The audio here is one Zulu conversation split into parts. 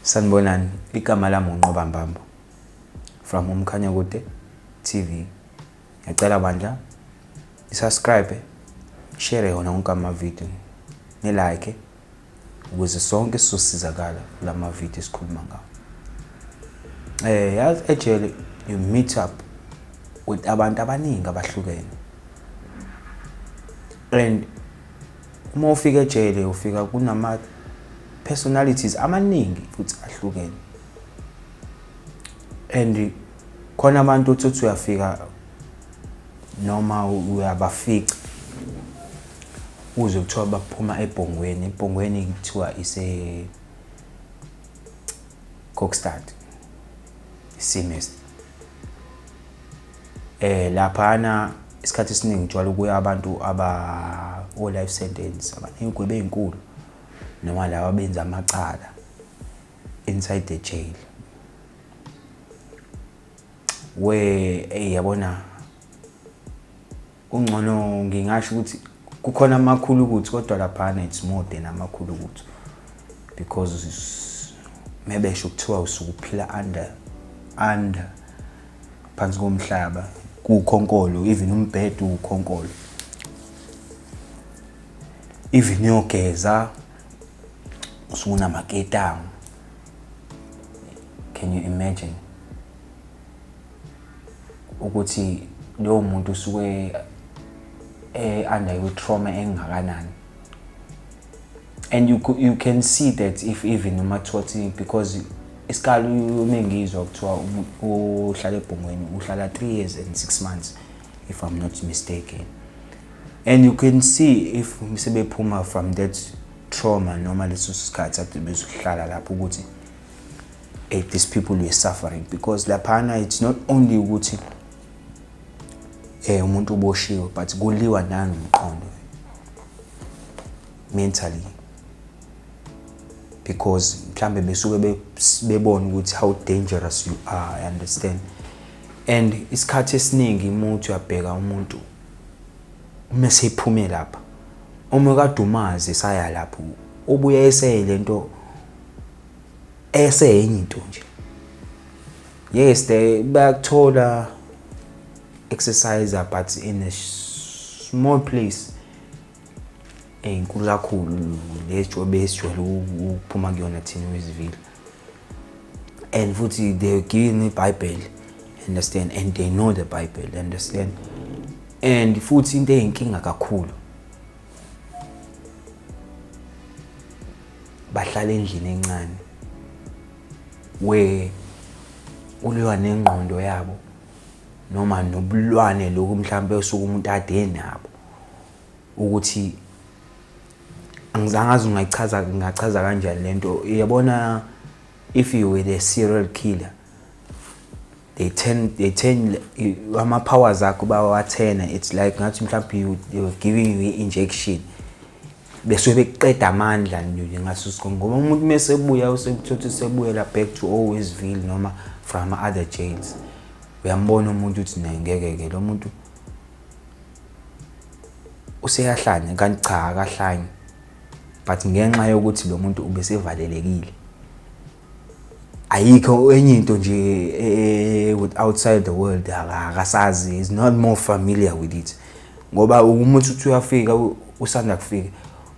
Sanibonani, igama lami uNqoba Mbambo from Umkhanya Kude TV. Ngiyacela bandla subscribe, share yona wonke ama-video, ne-like ukuze sonke sisizakala kulama video esikhuluma ngawo. Yazi ejele you meet up with abantu abaningi abahlukene. And uma ufika ejele ufika kunama personalities amaningi futhi ahlukene. And khona abantu uthi uyafika noma uyabafica uze uthola baphuma ebhongweni. Ebhongweni kuthiwa ise Kokstad semester. Laphana isikhathi esiningi njalo kuya abantu aba o life sentence, abanezigwebo ezinkulu noma laba abenza amacala inside the jail. Yabona ungcono ngingasho ukuthi kukhona amakhulu ukuthi kodwa laphana it's more than amakhulu ukuthi, because maybe shokuthiwa usukuphila under phansi komhlaba kukhonkolo, even umbhedo ukhonkolo, even yogeza usunamaketanga. Can you imagine ukuthi lo muntu usuke under your trauma engakanani? And you can see that if even umathwathi, because isikali umengizwa kuthiwa uhlala ebhongweni uhlala 3 years and 6 months if I'm not mistaken. And you can see if sebephuma from that trauma noma leso sikhathi ade bezohlala lapho ukuthi these people were suffering, because laphana it's not only ukuthi umuntu uboshiwe but kuliwa nangomqondo mentally, because mhlambe besuke bebona ukuthi how dangerous you are, I understand. And isikhathi esiningi umuntu uyabheka umuntu umase iphume lapha uma kadumaze saya lapho ubuye esele into esenye into nje. Yes, they bakuthola exerciser but in a small place enkulu kakhulu lejobe esijwayele ukuphuma kuyona thina wezivile. And futhi they give me Bible, understand, and they know the Bible, understand. And futhi into eyinkinga kakhulu bahlala endlini encane where uliwa nengqondo yabo noma nobulwane lokhu mhlambe usuku umuntu ade nabo ukuthi angizangazi ngachaza kanjani lento. Yabona, if you were a serial killer, they turn ama powers akho bawathena. It's like ngathi mhlambe they were giving you injection bese beqeda amandla nje ngaso sikho, ngoba umuntu mesebuya usebuthothi sebuyela back to Alwaysville noma from other jails, uyambona umuntu uthi ngeke lo muntu useyahlanya, kanti cha akahlanya, but ngenxa yokuthi lo muntu ubesevalelekile ayikho enye into nje outside the world akasazi, is not more familiar with it. Ngoba umuntu uthi uyafika usanda kufika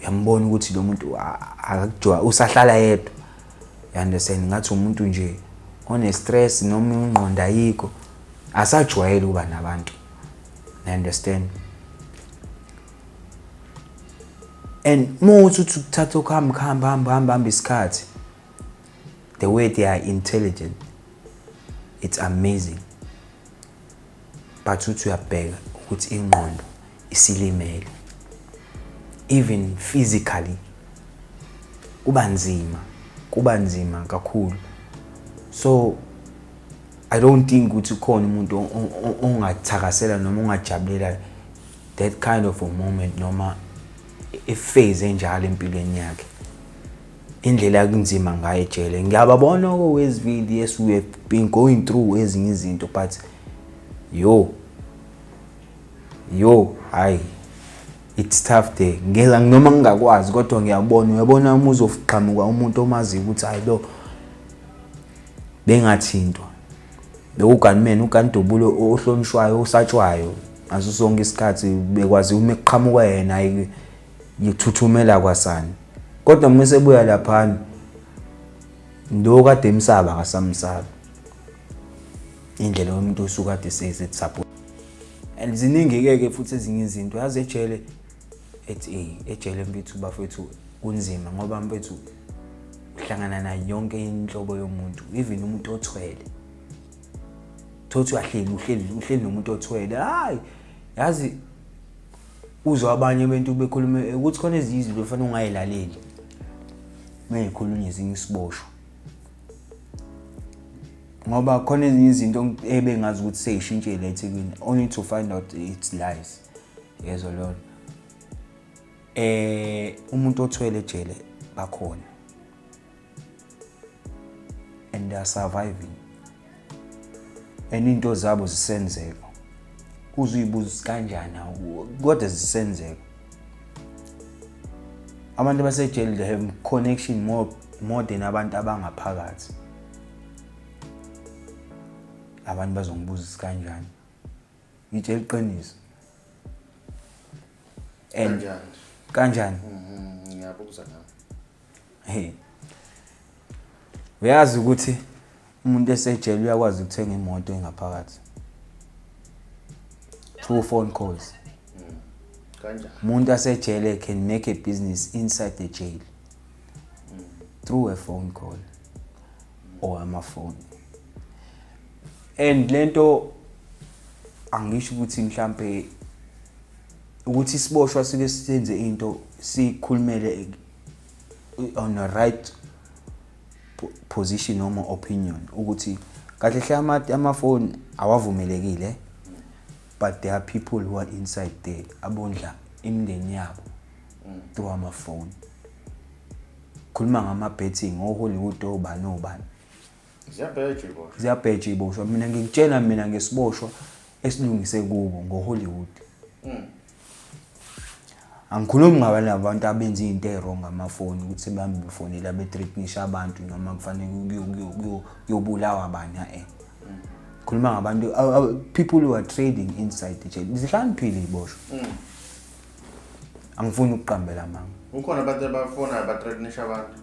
uyambona ukuthi lo muntu akajwa usahlala yedwa, you understand, ngathi umuntu nje one stress noma ingqondo ayikho, asajwayele ukuba nabantu, you understand. And most uthi uthatha ukuhamba isikhathi, the way they are intelligent, it's amazing. But uthi uyabheka ukuthi ingqondo isilimele, even physically kuba nzima kakhulu. So I don't think ukuthi khona umuntu ongathakasela noma ongajabulela that kind of a moment noma phase enjalo empilweni yakhe, indlela kunzima ngayo ejele. Ngiyababona oWestville, yes, we have been going through ezinye izinto, but it's tough there. Ngeza noma ngingakwazi kodwa ngiyabona, uyabona uma uzoqhamuka umuntu omazi ukuthi hayi lo bengathintwa bekuganimeni ugandobulo ohlonishwayo osatshwayo aso sonke isikhathi bekwazi uma eqhamuka yena yithuthumela kwasani kodwa uma sebuya lapha ndo kade emsaba akasamsaba indlela umuntu osuka kade seyithi support and ziningi ke futhi ezinye izinto yazi ejele ejele mfethu bafethu kunzima ngoba mfethu uhlangana nayo yonke inhlobo yomuntu even umuntu othwele thothi uhleli nomuntu othwele hayi yazi uzwa abanye abantu bekhuluma ukuthi khona eziyizinto ufana ungayilaleli meyikhulunywa ezinye isiboshwa ngoba khona ezinye izinto ebengazi ukuthi seyishintshile eThekwini only to find out it's lies yezo lona umuntu othwele ejele bakhona and they are surviving and into zabo zisenzeka uzibuza kanjani kodwa zisenzeka abantu basejele they have connection more than abantu abangaphakathi abantu bazongibuza kanjani ngitshela iqiniso kanjani ngiyabuza nami hey uyazi ukuthi umuntu esejele uyakwazi ukuthenga imoto engaphakathi through phone calls kanjani umuntu asejele can make a business inside the jail through a phone call or a phone and lento angisho ukuthi mhlambe ukuthi siboshwa sike sisenze into sikhulumele on a right position noma opinion ukuthi kahle hle amafoni awavumelekile but there are people who are inside there abondla imindeni yabo through amafoni khuluma ngama betting oHollywood obani obani ziyabheja iboshwa mina ngikutshela mina ngesiboshwa esilungise kubo ngoHollywood angikhulumi ngabanye abantu abenza izinto ezirong ngamafoni ukuthi bambe ufonela betricnisha abantu noma kufanele kuyobulawa abanye khuluma ngabantu people who are trading inside the jail zihlaniphile iboshwa angifuni ukuqambela manga ukhona abantu abafona abatricnisha abantu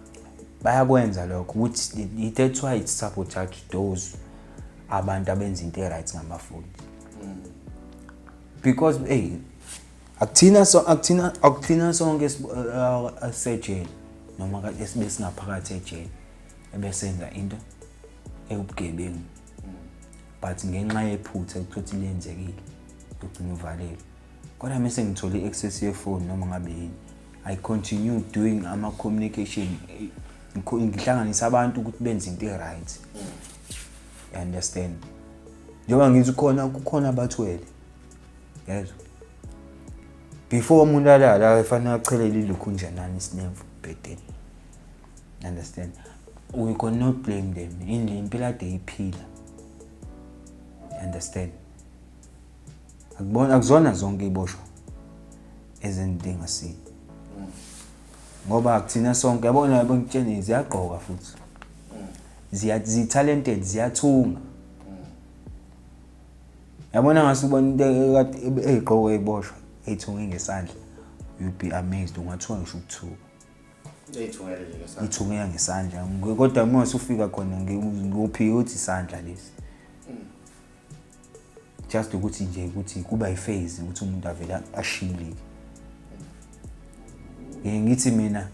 bayakwenza lokho ukuthi that's why it's sabotage those abantu abenza into eright ngamafoni because akuthina sonke asejele noma esibesingaphakathi ejele ebesenza into ebugebengu but ngenxa yephutha ukuthi lenzekile ukugcina uvalele kodwa mase ngithole access yefoni noma ngabe yini I continue doing ama communication ngihlanganisa abantu ukuthi benze into right you understand njengoba ngithi kukhona abathwele yezwa before umuntu alala efanele achelele ilukhunjanani isinemvu bedeni understand we cannot blame them impilo ade iphila understand akuzona zonke iboshwa ezendinga si ngoba akuthina sonke yabona bengitshene ziyagqoka futhi zi-talented ziyathunga yabona ngasubona into ekade egqoke iboshwa ethunge ngesandla you'd be amazed ungathiwa ngisho ukuthuka ithungela ngesandla kodwa uma usufika khona nguphi uthi isandla lesi just ukuthi nje ukuthi kuba iphase ukuthi umuntu avela ashilike ngithi mina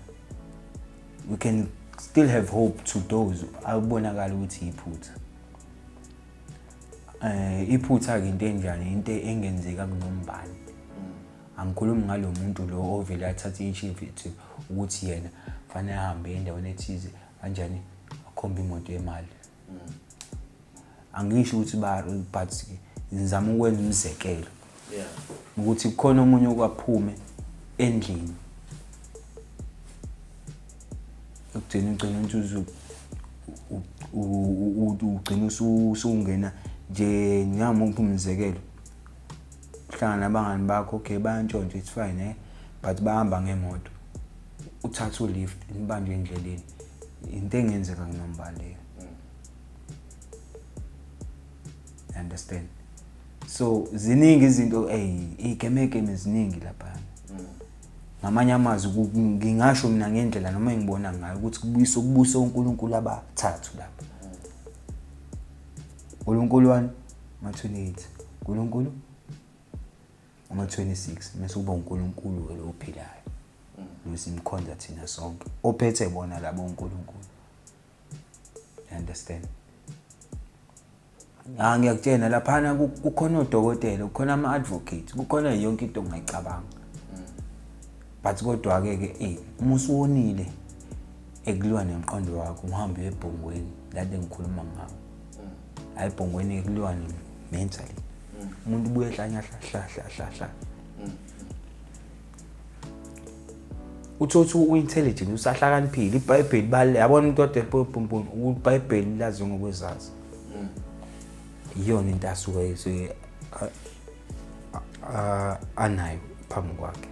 we can still have hope to those abonakala ukuthi iphutha iphutha ke into enjani into engenzeka kunombani angikhulumi ngalo muntu lo ovela athatha ichiefs ukuthi yena fanele ahambe endaweni ethize kanjani akhomba imoto yemali angisho ukuthi but ngizama ukwenza umzekelo ukuthi kukhona umunye okwaphume endlini ugcina intuzo ugcina usungena nje ngiyama umzekelo uhlangana nabangani bakho okay bayantshontsha it's fine but bahamba ngemoto uthatha ulift nibanje endleleni into engenzeka kunombali understand? So ziningi izinto igeme ziningi lapha. Ngamanye amazwi ngingasho mina ngendlela noma engibona ngayo ukuthi kubusa uNkulunkulu abathathu lapha. uNkulunkulu 1 ama-28, uNkulunkulu ama-26, mase kuba uNkulunkulu lo ophilayo. Lo simkhonza thina sonke. Ophethe bona labo uNkulunkulu. You understand? Ngiyakutshela laphana kukhona odokotela, kukhona ama-advocate, kukhona yonke into ongayicabanga. But kodwa ke uma usuwonile ekuliwa nemqondo wakho uhambe ebhongweni la engikhuluma ngawo. Hayi ebhongweni ekuliwa mentally. Umuntu ubuye ehlanya hla. Uthothi uintelligent usahlakaniphile iBhayibheli bale yabona umuntu odephompompo uBhayibheli lazi ngokwezazi. Iyona into asuke anayo phambi kwakhe.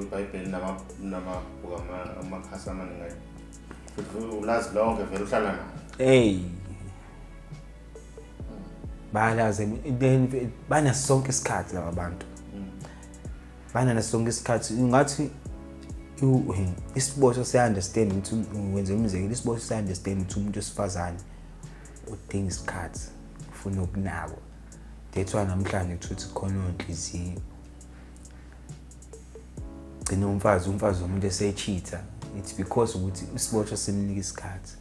iBhayibheli namabhuku amakhasi amaningi ulazi lonke vele uhlala nayo. Balaze bana sonke isikhathi laba bantu. Bana sonke isikhathi ngathi isiboshwa se-understand ukuthi wenze umzekelo isiboshwa se-understand ukuthi umuntu wesifazane udinga isikhathi ufuna ukunakwa. That's why namhlanje ukuthi khona onhliziyo. Gcina umfazi umuntu esecheater. It's because ukuthi isiboshwa simnika isikhathi.